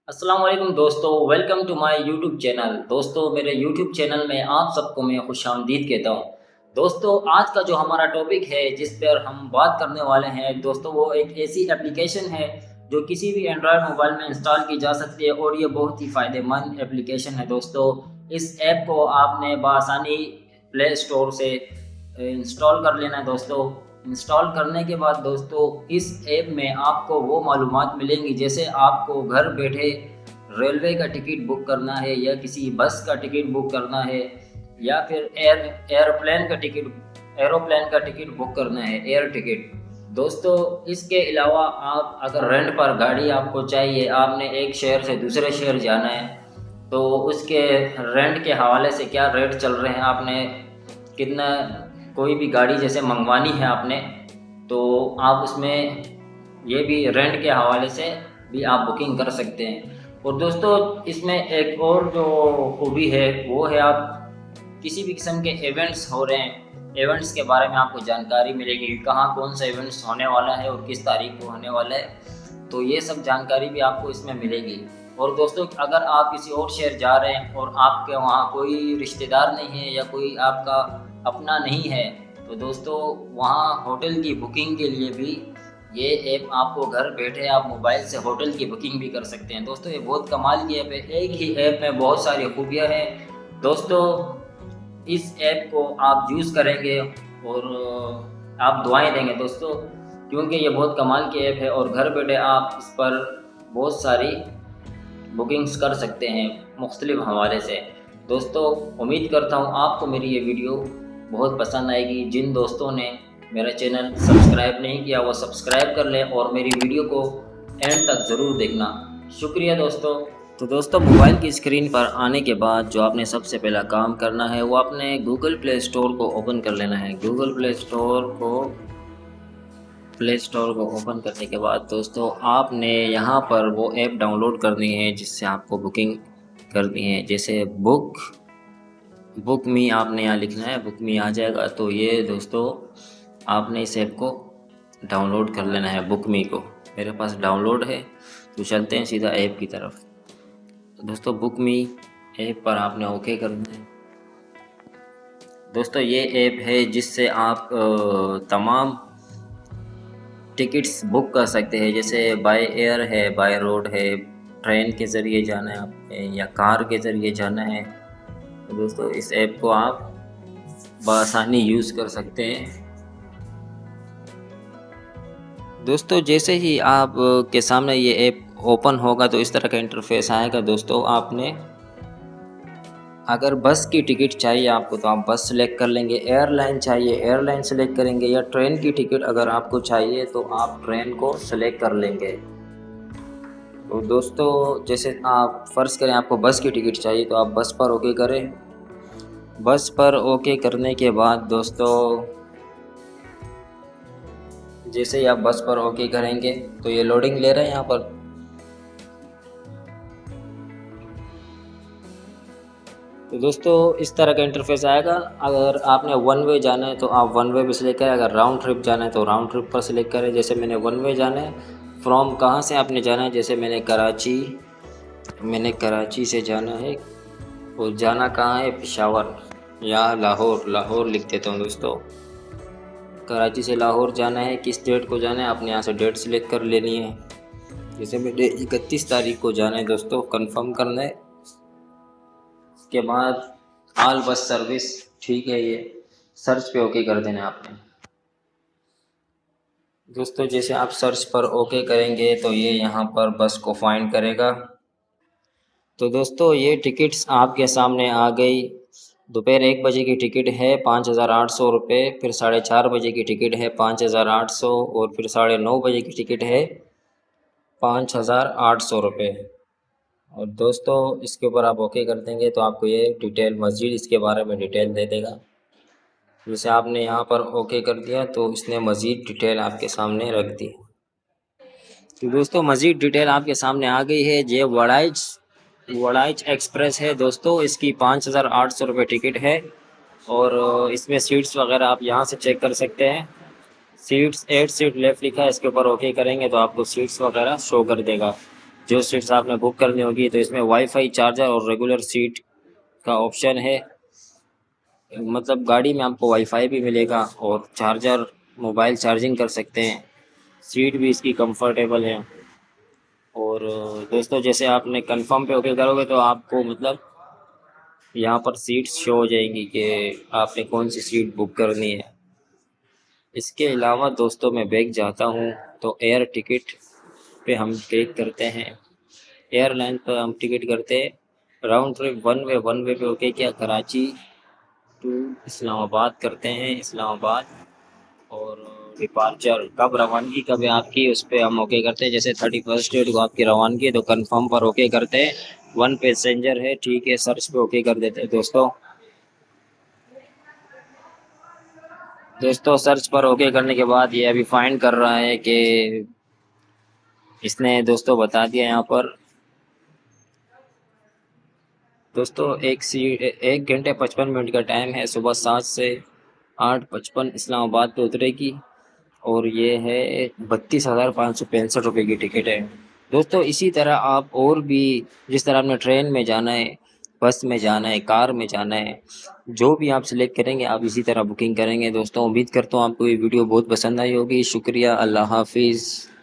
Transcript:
अस्सलाम वालेकुम दोस्तों, welcome to my YouTube channel. दोस्तों, मेरे यूट्यूब चैनल में आप सबको मैं खुशामदीद कहता हूँ। दोस्तों, आज का जो हमारा टॉपिक है जिस पर हम बात करने वाले हैं दोस्तों, वो एक ऐसी एप्लीकेशन है जो किसी भी एंड्रॉयड मोबाइल में इंस्टॉल की जा सकती है और ये बहुत ही फ़ायदेमंद एप्लीकेशन है। दोस्तों, इस ऐप को आपने बआसानी प्ले स्टोर से इंस्टॉल कर लेना है। दोस्तों, इंस्टॉल करने के बाद दोस्तों इस ऐप में आपको वो मालूमात मिलेंगी, जैसे आपको घर बैठे रेलवे का टिकट बुक करना है या किसी बस का टिकट बुक करना है या फिर एरोप्लेन का टिकट बुक करना है, एयर टिकट। दोस्तों, इसके अलावा आप अगर रेंट पर गाड़ी आपको चाहिए, आपने एक शहर से दूसरे शहर जाना है, तो उसके रेंट के हवाले से क्या रेट चल रहे हैं, आपने कितना कोई भी गाड़ी जैसे मंगवानी है आपने, तो आप उसमें ये भी रेंट के हवाले से भी आप बुकिंग कर सकते हैं। और दोस्तों, इसमें एक और जो खूबी है वो है, आप किसी भी किस्म के इवेंट्स हो रहे हैं, इवेंट्स के बारे में आपको जानकारी मिलेगी, कहाँ कौन सा इवेंट्स होने वाला है और किस तारीख को होने वाला है, तो ये सब जानकारी भी आपको इसमें मिलेगी। और दोस्तों, अगर आप किसी और शहर जा रहे हैं और आपके वहाँ कोई रिश्तेदार नहीं है या कोई आपका अपना नहीं है, तो दोस्तों वहाँ होटल की बुकिंग के लिए भी ये ऐप आपको घर बैठे आप मोबाइल से होटल की बुकिंग भी कर सकते हैं। दोस्तों, ये बहुत कमाल की ऐप है। एक ही ऐप में बहुत सारी खूबियाँ हैं। दोस्तों, इस ऐप को आप यूज़ करेंगे और आप दुआएं देंगे दोस्तों, क्योंकि ये बहुत कमाल की ऐप है और घर बैठे आप इस पर बहुत सारी बुकिंग्स कर सकते हैं मुख्तलिफ हवाले से। दोस्तों, उम्मीद करता हूँ आपको मेरी ये वीडियो बहुत पसंद आएगी। जिन दोस्तों ने मेरा चैनल सब्सक्राइब नहीं किया वो सब्सक्राइब कर लें और मेरी वीडियो को एंड तक ज़रूर देखना। शुक्रिया दोस्तों। तो दोस्तों, मोबाइल की स्क्रीन पर आने के बाद जो आपने सबसे पहला काम करना है वो आपने गूगल प्ले स्टोर को ओपन कर लेना है। गूगल प्ले स्टोर को ओपन करने के बाद दोस्तों आपने यहाँ पर वो ऐप डाउनलोड करनी है जिससे आपको बुकिंग करनी है। जैसे बुक मी आपने यहाँ लिखना है, बुक मी आ जाएगा। तो ये दोस्तों आपने इस ऐप को डाउनलोड कर लेना है, बुक मी को। मेरे पास डाउनलोड है, तो चलते हैं सीधा ऐप की तरफ। दोस्तों, बुक मी ऐप पर आपने ओके करना है। दोस्तों, ये ऐप है जिससे आप तमाम टिकट्स बुक कर सकते हैं, जैसे बाय एयर है, बाय रोड है, ट्रेन के ज़रिए जाना है आपने या कार के ज़रिए जाना है। तो दोस्तों, इस ऐप को आप बआसानी यूज़ कर सकते हैं। दोस्तों, जैसे ही आप के सामने ये ऐप ओपन होगा तो इस तरह का इंटरफेस आएगा। दोस्तों, आपने अगर बस की टिकट चाहिए आपको तो आप बस सेलेक्ट कर लेंगे, एयरलाइन चाहिए एयरलाइन सेलेक्ट करेंगे, या ट्रेन की टिकट अगर आपको चाहिए तो आप ट्रेन को सेलेक्ट कर लेंगे। तो दोस्तों, जैसे आप फ़र्ज़ करें आपको बस की टिकट चाहिए तो आप बस पर ओके करें। बस पर ओके करने के बाद दोस्तों, जैसे ही आप बस पर ओके करेंगे तो ये लोडिंग ले रहे हैं यहाँ पर। तो दोस्तों, इस तरह का इंटरफेस आएगा। अगर आपने वन वे जाना है तो आप वन वे भी सिलेक्ट करें, अगर राउंड ट्रिप जाना है तो राउंड ट्रिप पर सिलेक्ट करें। जैसे मैंने वन वे जाना है, फ्रॉम कहाँ से आपने जाना है, जैसे मैंने कराची से जाना है और जाना कहाँ है, पेशावर या लाहौर लिख देता हूँ दोस्तों। कराची से लाहौर जाना है, किस डेट को जाना है आपने यहाँ से डेट सिलेक्ट कर लेनी है। जैसे मैंने 31 तारीख को जाना है दोस्तों, कंफर्म करना है। के बाद ऑल बस सर्विस, ठीक है, ये सर्च पे ओके कर देना आपने। दोस्तों, जैसे आप सर्च पर ओके करेंगे तो ये यहाँ पर बस को फाइंड करेगा। तो दोस्तों, ये टिकट्स आपके सामने आ गई। दोपहर 1 बजे की टिकट है 5,800 रुपये, फिर 4:30 बजे की टिकट है 5,800 और फिर 9:30 बजे की टिकट है 5,800 रुपये। और दोस्तों, इसके ऊपर आप ओके कर देंगे तो आपको ये डिटेल मज़ीद इसके बारे में डिटेल दे देगा। जैसे आपने यहाँ पर ओके कर दिया तो इसने मज़ीद डिटेल आपके सामने रख दी। तो दोस्तों, मज़ीद डिटेल आपके सामने आ गई है। ये वड़ाइच एक्सप्रेस है दोस्तों, इसकी 5,800 रुपये टिकट है और इसमें सीट्स वगैरह आप यहाँ से चेक कर सकते हैं। सीट्स 8 सीट लेफ़्ट लिखा है, इसके ऊपर ओके करेंगे तो आपको सीट्स वगैरह शो कर देगा। जो सीट्स आपने बुक करनी होगी तो इसमें वाईफाई चार्जर और रेगुलर सीट का ऑप्शन है। मतलब गाड़ी में आपको वाईफाई भी मिलेगा और चार्जर, मोबाइल चार्जिंग कर सकते हैं। सीट भी इसकी कंफर्टेबल है। और दोस्तों जैसे आपने कंफर्म पे ओके करोगे तो आपको मतलब यहाँ पर सीट्स शो हो जाएंगी कि आपने कौन सी सीट बुक करनी है। इसके अलावा दोस्तों मैं बैग जाता हूँ तो एयर टिकट पे हम क्लिक करते हैं। एयरलाइन पर हम टिकट करते हैं। राउंड ट्रिप वन वे पे ओके किया, कराची टू इस्लामाबाद करते हैं, इस्लामाबाद। और डिपार्चर कब रवानगी कब है आपकी, उस पर हम ओके करते हैं। जैसे 31 डेट को आपकी रवानगी है तो कंफर्म पर ओके करते हैं। वन पैसेंजर है, ठीक है, सर्च पे ओके कर देते हैं दोस्तों। दोस्तों सर्च पर ओके करने के बाद ये अभी फाइंड कर रहा है कि इसने दोस्तों बता दिया यहाँ पर। दोस्तों 1 घंटे 55 मिनट का टाइम है। सुबह 7 से 8:55 इस्लामाबाद पे उतरेगी। और ये है 32,565 रुपये की टिकट है। दोस्तों इसी तरह आप और भी, जिस तरह आपने ट्रेन में जाना है, बस में जाना है, कार में जाना है, जो भी आप सिलेक्ट करेंगे आप इसी तरह बुकिंग करेंगे। दोस्तों उम्मीद करता हूँ आपको ये वीडियो बहुत पसंद आई होगी। शुक्रिया, अल्लाह हाफिज़।